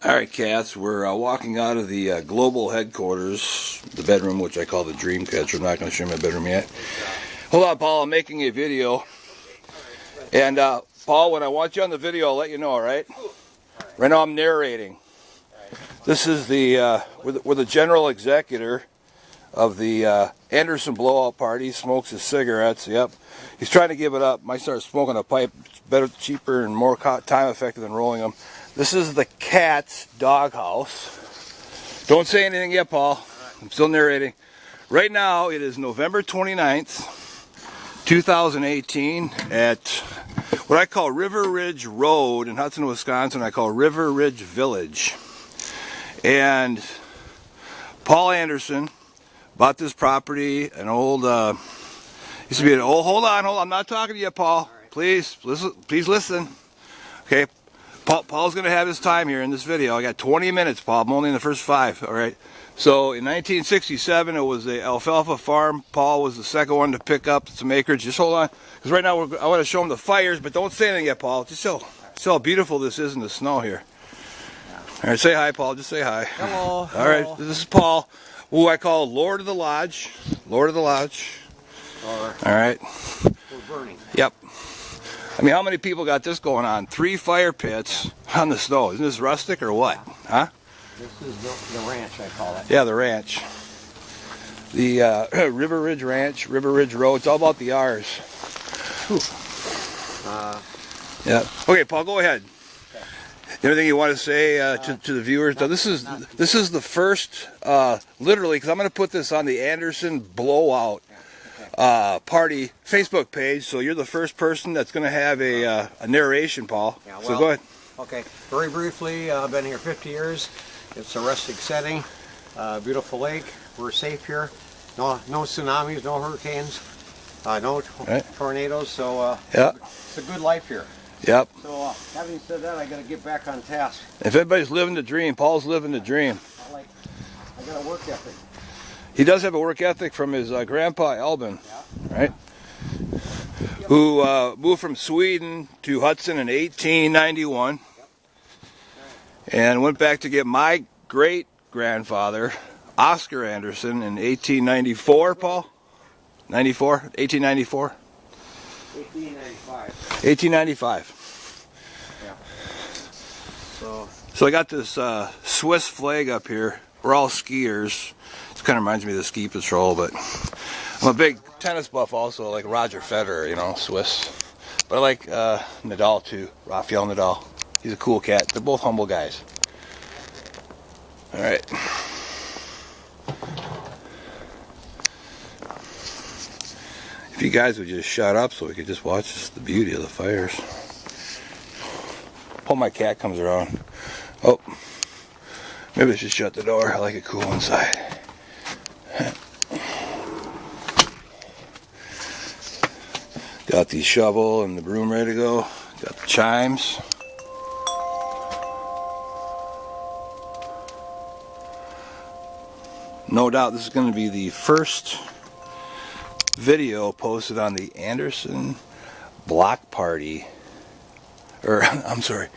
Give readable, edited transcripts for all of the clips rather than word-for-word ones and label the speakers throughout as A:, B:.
A: Alright, cats, we're walking out of the global headquarters, the bedroom, which I call the dream catcher. I'm not going to show you my bedroom yet. Hold on, Paul, I'm making a video. And, Paul, when I want you on the video, I'll let you know, alright? Right now I'm narrating. This is the, we're the general executor of the Anderson Blowout Party. He smokes his cigarettes, yep. He's trying to give it up. Might start smoking a pipe. It's better, cheaper, and more time effective than rolling them. This is the cat's doghouse. Don't say anything yet, Paul. I'm still narrating. Right now, it is November 29th, 2018, at what I call River Ridge Road in Hudson, Wisconsin. I call River Ridge Village. And Paul Anderson bought this property, an old, used to be an old, hold on, I'm not talking to you, Paul. Please listen. Okay. Paul's going to have his time here in this video. I got 20 minutes, Paul. I'm only in the first 5, all right? So in 1967, it was the alfalfa farm. Paul was the second one to pick up some acreage. Just hold on, because right now I want to show him the fires, but don't say anything yet, Paul. Just show how beautiful this is in the snow here. All right, say hi, Paul. Just say hi.
B: Hello.
A: All right, this is Paul, who I call Lord of the Lodge. Lord of the Lodge. All right.
B: We're burning.
A: Yep. I mean, how many people got this going on? 3 fire pits on the snow. Isn't this rustic or what? Huh?
B: This is the ranch, I call it.
A: Yeah, the ranch. The River Ridge Ranch, River Ridge Road. It's all about the R's. Yeah. Okay, Paul, go ahead. Okay. Anything you want to say to the viewers? No, this is the first, literally, because I'm going to put this on the Anderson Blowout Party Facebook page, so you're the first person that's going to have a narration, Paul. Yeah, well, so go ahead.
B: Okay, very briefly, I've been here 50 years. It's a rustic setting, beautiful lake. We're safe here. No tsunamis, no hurricanes, no tornadoes. So yeah, it's a good life here.
A: Yep.
B: So having said that, I got to get back on task.
A: If anybody's living the dream, Paul's living the dream.
B: I got a work ethic.
A: He does have a work ethic from his grandpa Albin, right? Who moved from Sweden to Hudson in 1891 and went back to get my great-grandfather, Oscar Anderson, in 1894, Paul? 1894?
B: 1895.
A: 1895.
B: Yeah.
A: So I got this Swiss flag up here. We're all skiers. Kind of reminds me of the ski patrol, but I'm a big tennis buff also, like Roger Federer, you know, Swiss. But I like Nadal too, Rafael Nadal. He's a cool cat. They're both humble guys. All right. If you guys would just shut up so we could just watch the beauty of the fires. Hope my cat comes around. Oh, maybe I should shut the door. I like it cool inside. Got the shovel and the broom ready to go. Got the chimes. No doubt this is going to be the first video posted on the Anderson Block Party. Or, I'm sorry,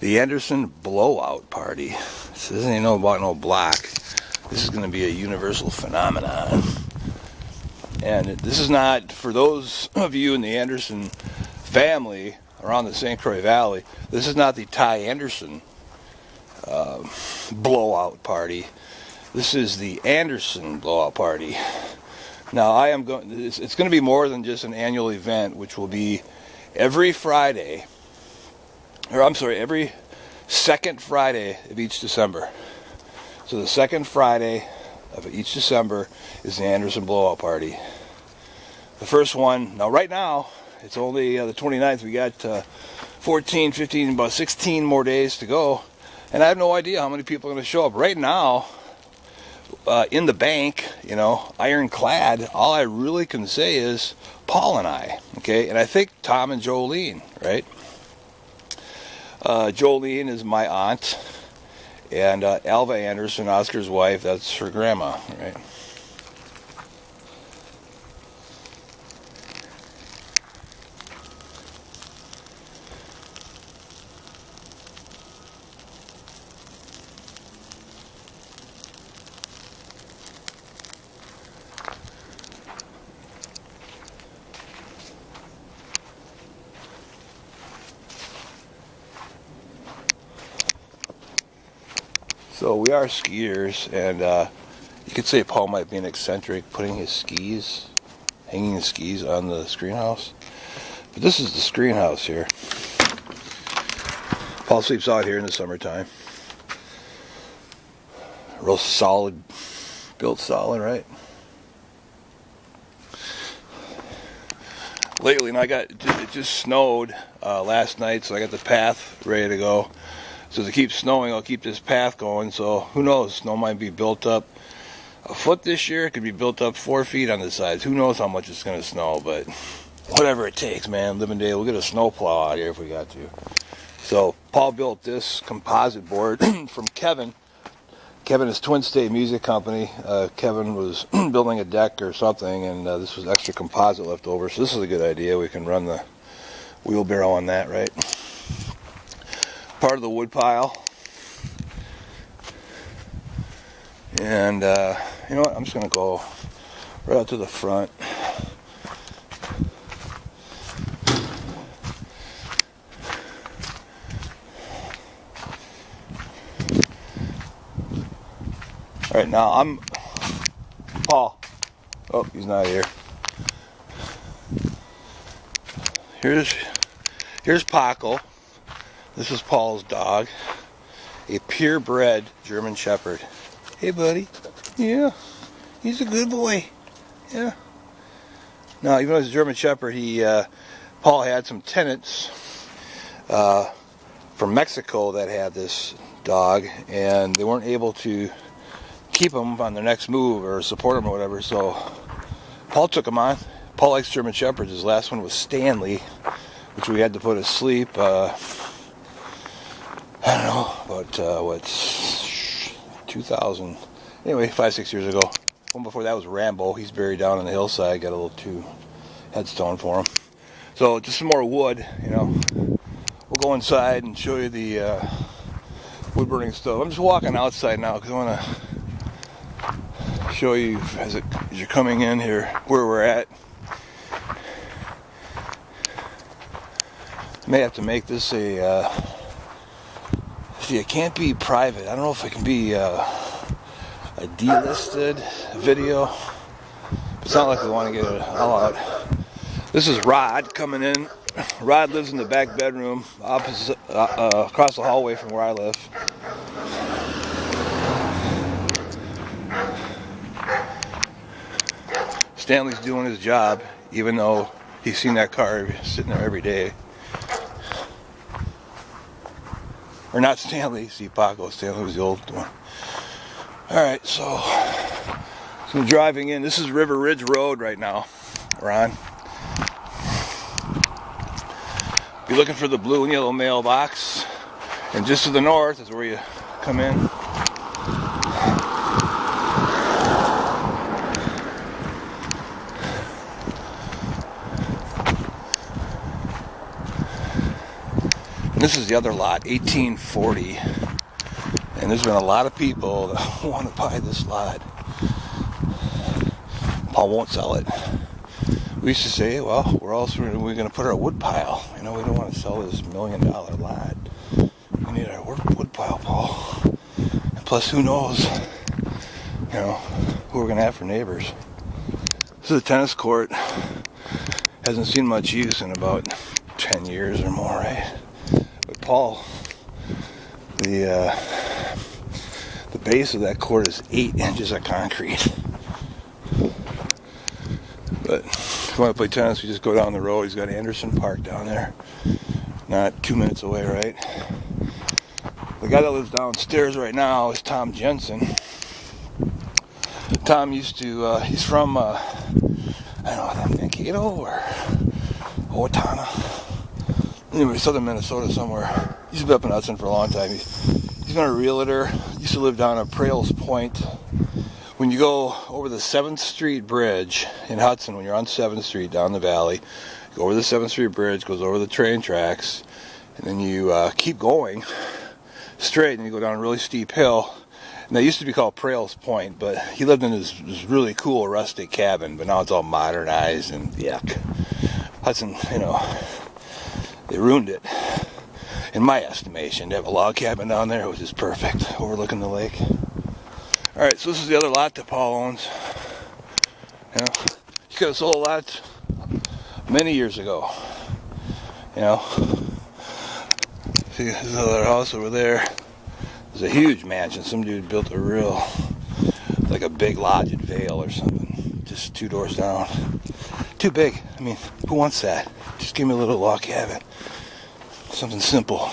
A: the Anderson Blowout Party. This doesn't even know about no block. This is going to be a universal phenomenon. And this is not, for those of you in the Anderson family around the St. Croix Valley, this is not the Ty Anderson blowout party. This is the Anderson blowout party. Now, it's going to be more than just an annual event, which will be every Friday, or I'm sorry, every second Friday of each December. So the second Friday of each December is the Anderson Blowout Party. The first one, now right now, it's only the 29th. We got 14, 15, about 16 more days to go. And I have no idea how many people are going to show up. Right now, in the bank, you know, ironclad, all I really can say is Paul and I, okay? And I think Tom and Jolene, right? Jolene is my aunt. And Alva Anderson, Oscar's wife, that's her grandma, right? So we are skiers, and you could say Paul might be an eccentric, putting his skis, hanging his skis on the screen house. But this is the screen house here. Paul sleeps out here in the summertime. Real solid, built solid, right? Lately, and it just snowed last night, so I got the path ready to go. So as it keeps snowing, I'll keep this path going. So who knows? Snow might be built up a foot this year. It could be built up 4 feet on the sides. Who knows how much it's going to snow? But whatever it takes, man. Living day. We'll get a snow plow out here if we got to. So Paul built this composite board from Kevin. Kevin is Twin State Music Company. Kevin was building a deck or something, and this was extra composite left over. So this is a good idea. We can run the wheelbarrow on that, right? Part of the wood pile. And you know what? I'm just going to go right out to the front. All right, now I'm Paul. Oh, he's not here. Here's Paco. This is Paul's dog, a purebred German Shepherd. Hey, buddy. Yeah, he's a good boy. Yeah. Now, even though he's a German Shepherd, Paul had some tenants from Mexico that had this dog, and they weren't able to keep him on their next move or support him or whatever. So Paul took him on. Paul likes German Shepherds. His last one was Stanley, which we had to put to sleep. I don't know, about 2000, anyway, 5-6 years ago. One before that was Rambo. He's buried down on the hillside. Got a little headstone for him. So just some more wood, you know. We'll go inside and show you the wood burning stove. I'm just walking outside now because I want to show you as you're coming in here where we're at. May have to make this a see, it can't be private. I don't know if it can be a delisted video. It's not like we want to get it all out. This is Rod coming in. Rod lives in the back bedroom opposite, across the hallway from where I live. Stanley's doing his job, even though he's seen that car sitting there every day. Or not Stanley, see Paco. Stanley was the old one. Alright, so I'm driving in. This is River Ridge Road right now, Ron. Be looking for the blue and yellow mailbox. And just to the north is where you come in. This is the other lot, 1840, and there's been a lot of people that want to buy this lot. Paul won't sell it. We used to say, well, where else are we going to put our wood pile? You know, we don't want to sell this $1 million lot. We need our wood pile, Paul. And plus, who knows, you know, who we're going to have for neighbors. This is a tennis court. Hasn't seen much use in about 10 years or more, right? But Paul, the base of that court is 8 inches of concrete. But if you want to play tennis, you just go down the road. He's got Anderson Park down there, not 2 minutes away, right? The guy that lives downstairs right now is Tom Jensen. Tom used to, he's from, I don't know, Mankato or Owatonna. Anyway, southern Minnesota somewhere. He's been up in Hudson for a long time. He's been a realtor. Used to live down at Prailes Point. When you go over the 7th Street Bridge in Hudson, when you're on 7th Street down the valley, go over the 7th Street Bridge, goes over the train tracks, and then you keep going straight, and you go down a really steep hill. And that used to be called Prailes Point, but he lived in this really cool rustic cabin, but now it's all modernized and yuck. Hudson, you know, they ruined it. in my estimation, to have a log cabin down there was just perfect, overlooking the lake. Alright, so this is the other lot that Paul owns. You know, he could have sold a lot many years ago. You know, see this other house over there. It's a huge mansion. Some dude built a real, like a big lodge at Vail or something. Just 2 doors down. Too big. I mean, who wants that? Just give me a little log cabin. Something simple.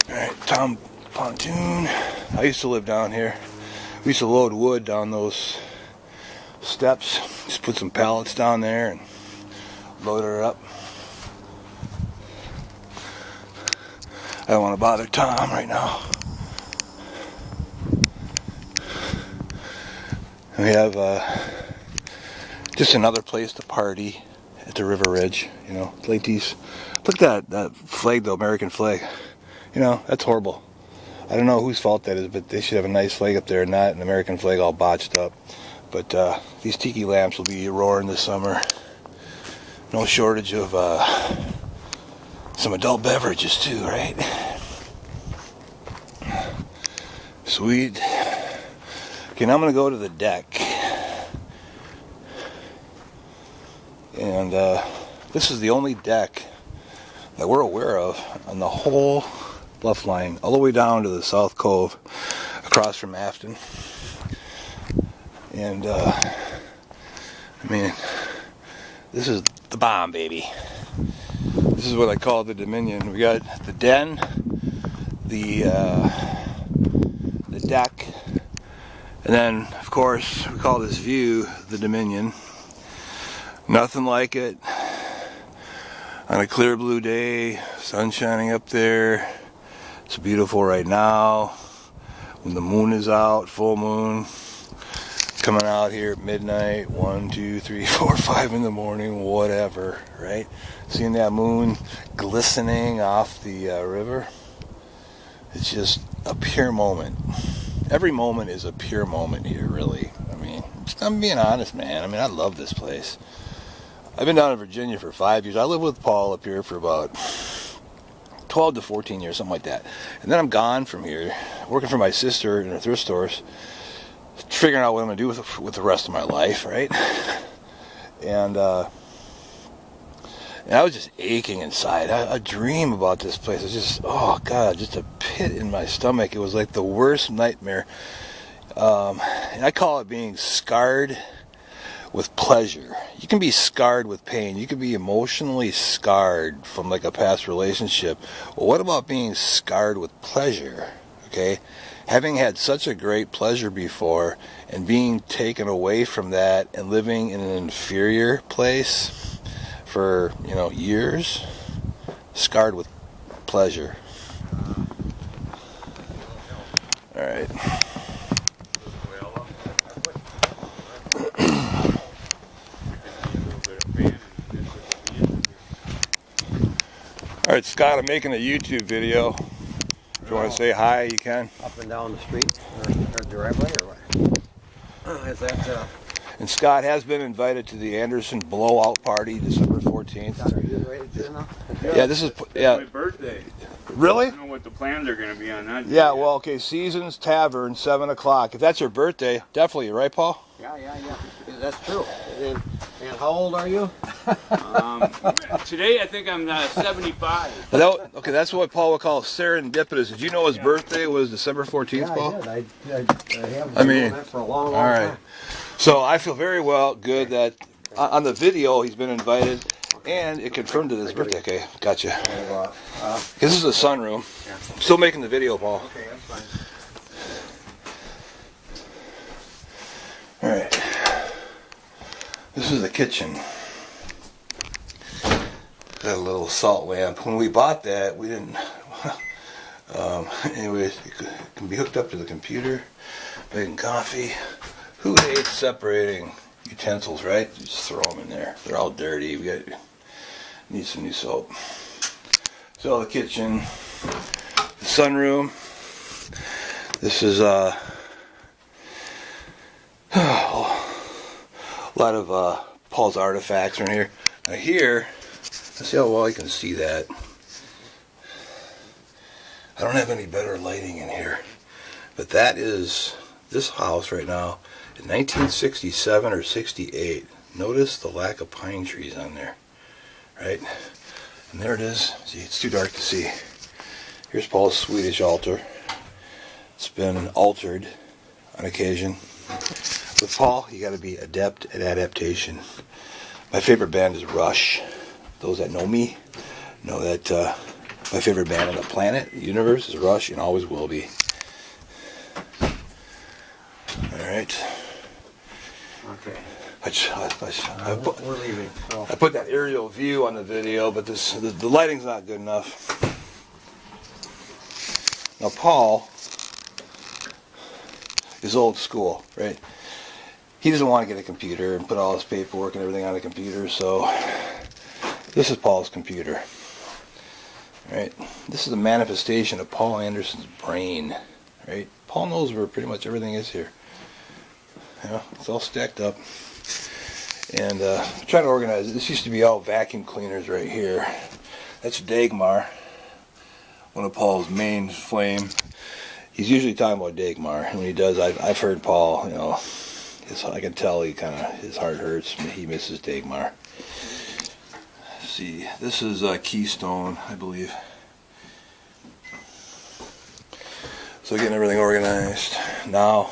A: Alright, Tom Pontoon. I used to live down here. We used to load wood down those steps. Just put some pallets down there and load her up. I don't want to bother Tom right now. We have just another place to party at the River Ridge. You know, ladies. Look at that flag, the American flag. You know, that's horrible. I don't know whose fault that is, but they should have a nice flag up there, not an American flag all botched up. But these tiki lamps will be roaring this summer. No shortage of some adult beverages too, right? Sweet. Okay, now I'm going to go to the deck. And this is the only deck that we're aware of on the whole bluff line, all the way down to the South Cove, across from Afton. And I mean, this is the bomb, baby. This is what I call the Dominion. We got the den, the deck, and then of course we call this view the Dominion. Nothing like it on a clear blue day, sun shining up there. It's beautiful right now when the moon is out, full moon, coming out here at midnight, 1, 2, 3, 4, 5 in the morning, whatever, right? Seeing that moon glistening off the river, it's just a pure moment. Every moment is a pure moment here, really. I mean, I'm being honest, man. I mean, I love this place. I've been down in Virginia for 5 years. I lived with Paul up here for about 12 to 14 years, something like that. And then I'm gone from here, working for my sister in her thrift stores, figuring out what I'm going to do with the rest of my life, right? And I was just aching inside. I dream about this place. It's just, oh God, just a pit in my stomach. It was like the worst nightmare. And I call it being scarred with pleasure. You can be scarred with pain. You can be emotionally scarred from like a past relationship. Well, what about being scarred with pleasure? Okay? Having had such a great pleasure before and being taken away from that and living in an inferior place for, you know, years, scarred with pleasure. All right. All right, Scott, I'm making a YouTube video. If you want to say hi, you can.
B: Up and down the street, or driveway, or what? Is that,
A: And Scott has been invited to the Anderson Blowout Party, December 14th.
B: are you ready to do now?
A: Yeah, this is,
C: It's
A: yeah.
C: my birthday.
A: Really?
C: I don't know what the plans are going to be on that.
A: Yeah, well, okay, Seasons Tavern, 7 o'clock. If that's your birthday, definitely, right, Paul?
B: Yeah. That's true. And how old are you?
C: Today I think I'm 75.
A: Okay, that's what Paul would call serendipitous. Did you know his birthday was December 14th, Paul?
B: I have been doing that for a long
A: all right.
B: time.
A: So I feel very good that on the video he's been invited, and it confirmed it his birthday. Okay, gotcha. This is the sunroom. Still making the video, Paul.
B: Okay, that's fine.
A: All right. This is the kitchen. Got a little salt lamp. When we bought that, we didn't. Anyways, it can be hooked up to the computer, making coffee. Who hates separating utensils, right? You just throw them in there. They're all dirty. Need some new soap. So the kitchen, the sunroom. This is a lot of Paul's artifacts are in here. Now here, let's see how well you can see that. I don't have any better lighting in here, but that is this house right now in 1967 or 68. Notice the lack of pine trees on there, right? And there it is. See, it's too dark to see. Here's Paul's Swedish altar. It's been altered on occasion. With Paul, you got to be adept at adaptation. My favorite band is Rush. Those that know me know that my favorite band on the planet, the universe, is Rush, and always will be. All right.
B: Okay. We're leaving. So.
A: I put that aerial view on the video, but the lighting's not good enough. Now Paul is old school, right? He doesn't want to get a computer and put all his paperwork and everything on a computer, so this is Paul's computer. Right? This is a manifestation of Paul Anderson's brain. Right? Paul knows where pretty much everything is here. You know, it's all stacked up. And trying to organize it. This used to be all vacuum cleaners right here. That's Dagmar, one of Paul's main flame. He's usually talking about Dagmar, and when he does, I've heard Paul. You know, I can tell his heart hurts. He misses Dagmar. See, this is Keystone, I believe. So getting everything organized now.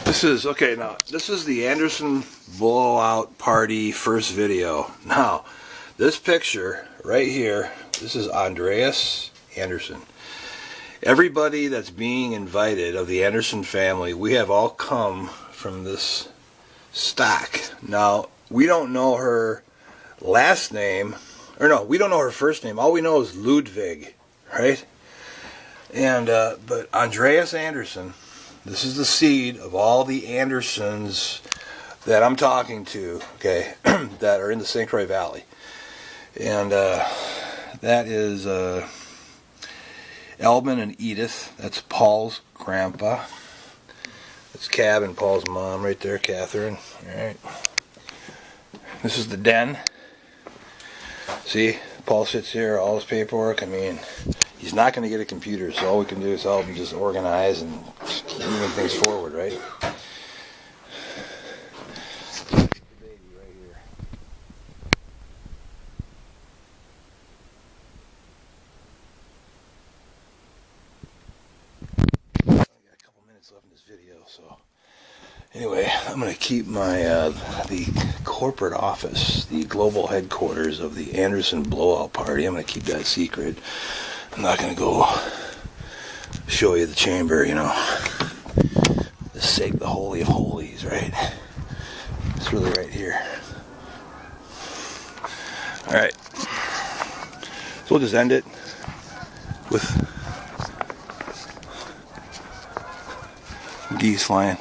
A: This is the Anderson blowout party first video. Now, this picture right here, this is Andreas Anderson. Everybody that's being invited of the Anderson family, we have all come from this stock. Now, we don't know her last name, or no, we don't know her first name. All we know is Ludwig, right? And but Andreas Anderson, this is the seed of all the Andersons that I'm talking to, okay, that are in the St. Croix Valley. And that is Elvin and Edith. That's Paul's grandpa. That's Cab and Paul's mom right there, Catherine. All right. This is the den. See, Paul sits here, all his paperwork. I mean, he's not going to get a computer, so all we can do is help him just organize and keep moving things forward, right? Left in this video, so anyway, I'm going to keep my the corporate office, the global headquarters of the Anderson blowout party. I'm going to keep that secret. I'm not going to go show you the chamber, you know, the holy of holies, right? It's really right here. All right, so we'll just end it with geese flying.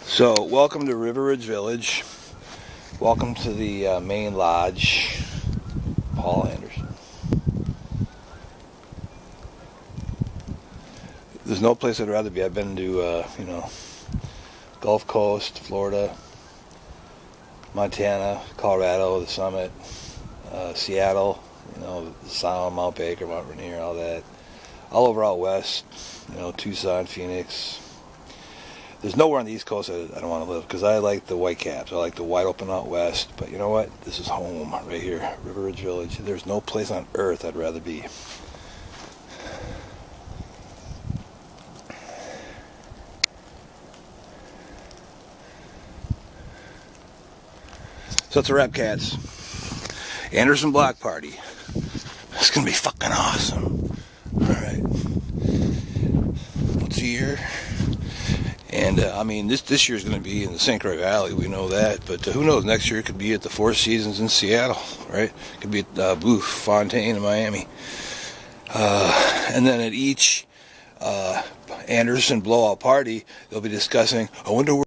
A: So, welcome to River Ridge Village. Welcome to the main lodge, Paul Anderson. There's no place I'd rather be. I've been to, you know, Gulf Coast, Florida, Montana, Colorado, the Summit, Seattle, you know, the Sound, Mount Baker, Mount Rainier, all that. All over out west, you know, Tucson, Phoenix. There's nowhere on the East Coast I don't want to live, because I like the white caps. I like the wide open out west. But you know what? This is home right here, River Ridge Village. There's no place on earth I'd rather be. So it's a wrap, cats. Anderson Block Party. It's gonna be fucking awesome. Alright. Once a year. And I mean, this year's gonna be in the St. Croix Valley, we know that, but who knows, next year it could be at the Four Seasons in Seattle, right? It could be at Blue Fontaine in Miami. And then at each Anderson blowout party, they'll be discussing, I wonder where